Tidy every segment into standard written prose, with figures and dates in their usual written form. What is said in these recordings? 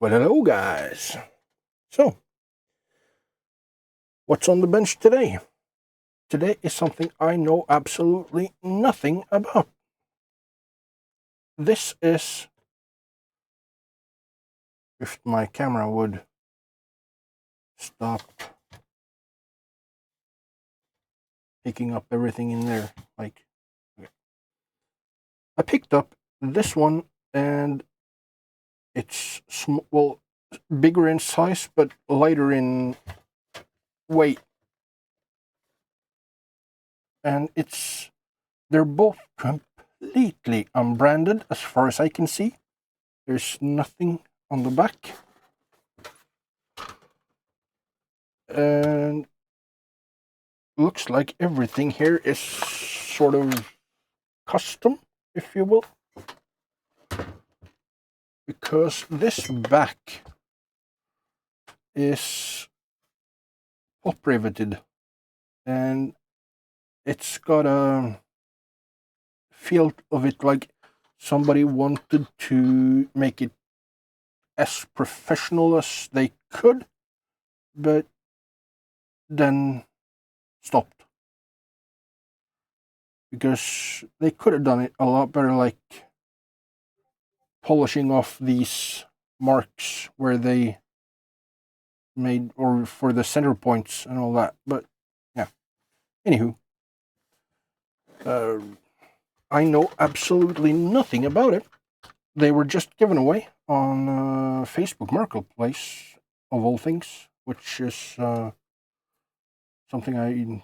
Well, hello, guys. So, what's on the bench today? Today is something I know absolutely nothing about. This is, if my camera would stop picking up everything in there, like, okay. I picked up this one, and it's bigger in size, but lighter in weight. And they're both completely unbranded as far as I can see. There's nothing on the back. And looks like everything here is sort of custom, if you will. Because this back is pop riveted, and it's got a feel of it like somebody wanted to make it as professional as they could, but then stopped. Because they could have done it a lot better, like polishing off these marks where they made, or for the center points and all that. But yeah, anywho, I know absolutely nothing about it. They were just given away on Facebook Marketplace, of all things, which is something I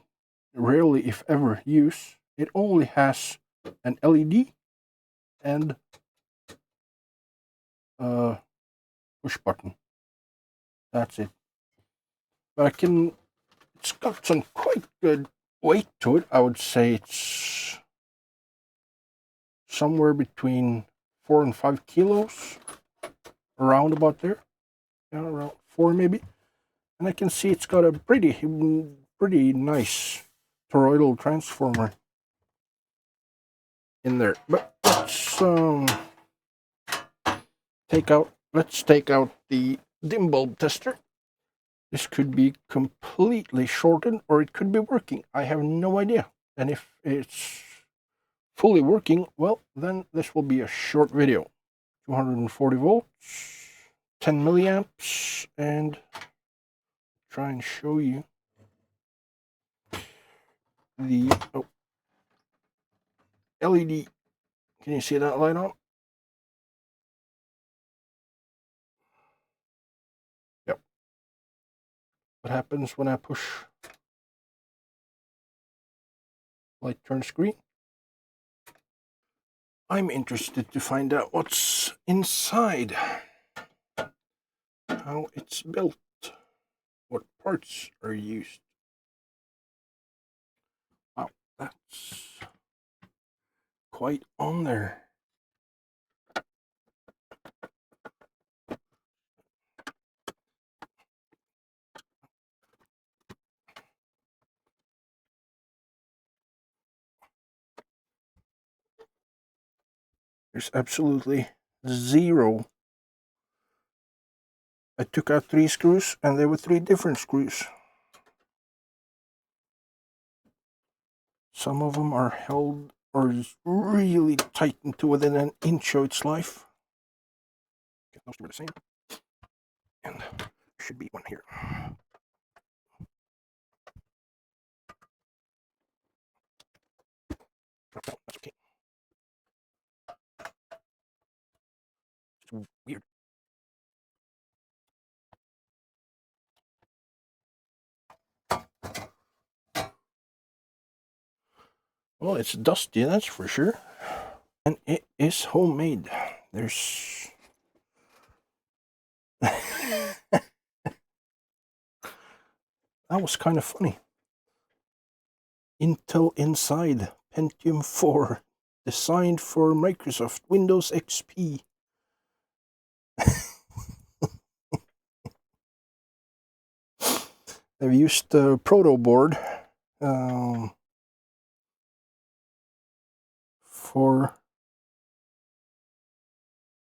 rarely, if ever, use. It only has an LED and a push button. That's it. But it's got some quite good weight to it. I would say it's somewhere between 4 and 5 kilos, around about there. Yeah, around 4 maybe. And I can see it's got a pretty nice toroidal transformer in there. But let's take out the dim bulb tester. This could be completely shorted, or it could be working. I have no idea. And if it's fully working, well, then this will be a short video. 240 volts, 10 milliamps, and try and show you the LED. Can you see that light on? Yep. What happens when I push light turns green? I'm interested to find out what's inside, how it's built, what parts are used. Wow, that's quite on there. There's absolutely zero. I took out 3 screws, and there were 3 different screws. Some of them are held or really tightened to within an inch of its life. Okay, those two are the same. And there should be one here. Oh, that's okay. It's weird. Well, it's dusty, that's for sure. And it is homemade. There's that was kind of funny. Intel Inside Pentium 4, designed for Microsoft Windows XP. They've used the proto board for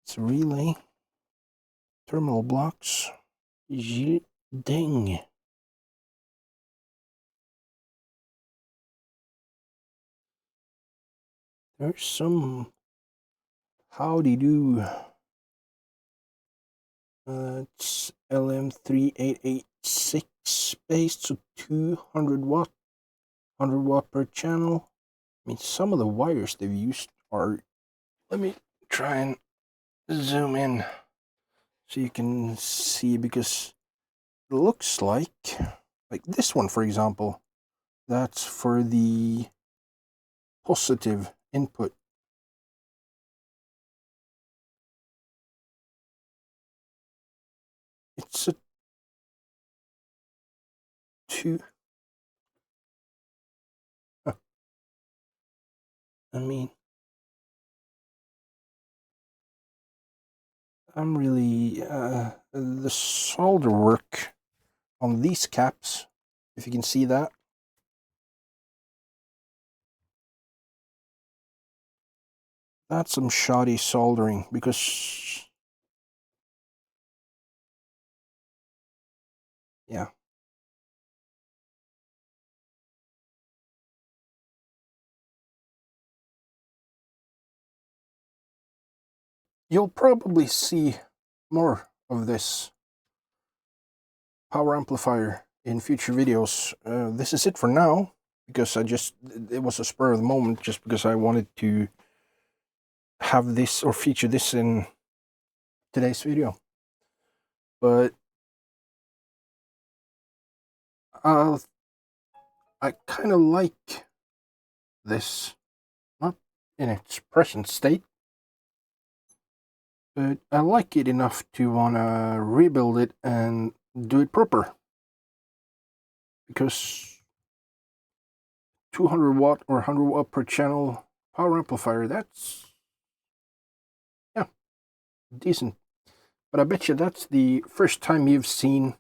its relay. Terminal blocks. Ding. There's some howdy-do. It's LM3886 based, so 200 watt, 100 watt per channel. I mean, some of the wires they've used are... Let me try and zoom in so you can see, because it looks like this one, for example, that's for the positive input. It's a 2. I mean, I'm really... the solder work on these caps, if you can see that. That's some shoddy soldering, because... Yeah. You'll probably see more of this power amplifier in future videos. This is it for now, because it was a spur of the moment, just because I wanted to have this or feature this in today's video. But I kind of like this, not in its present state, but I like it enough to want to rebuild it and do it proper, because 200 watt or 100 watt per channel power amplifier, that's, yeah, decent. But I bet you that's the first time you've seen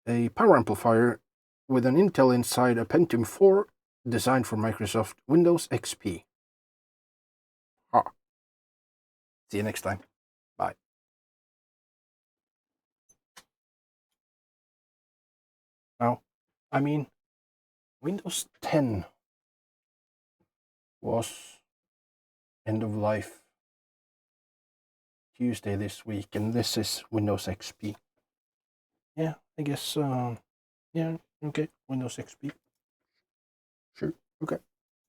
a power amplifier with an Intel inside a Pentium 4 designed for Microsoft Windows XP. See you next time. Bye. Now, I mean, Windows 10 was end of life Tuesday this week, and this is Windows XP. Yeah, I guess, yeah, okay, Windows XP. Sure, okay.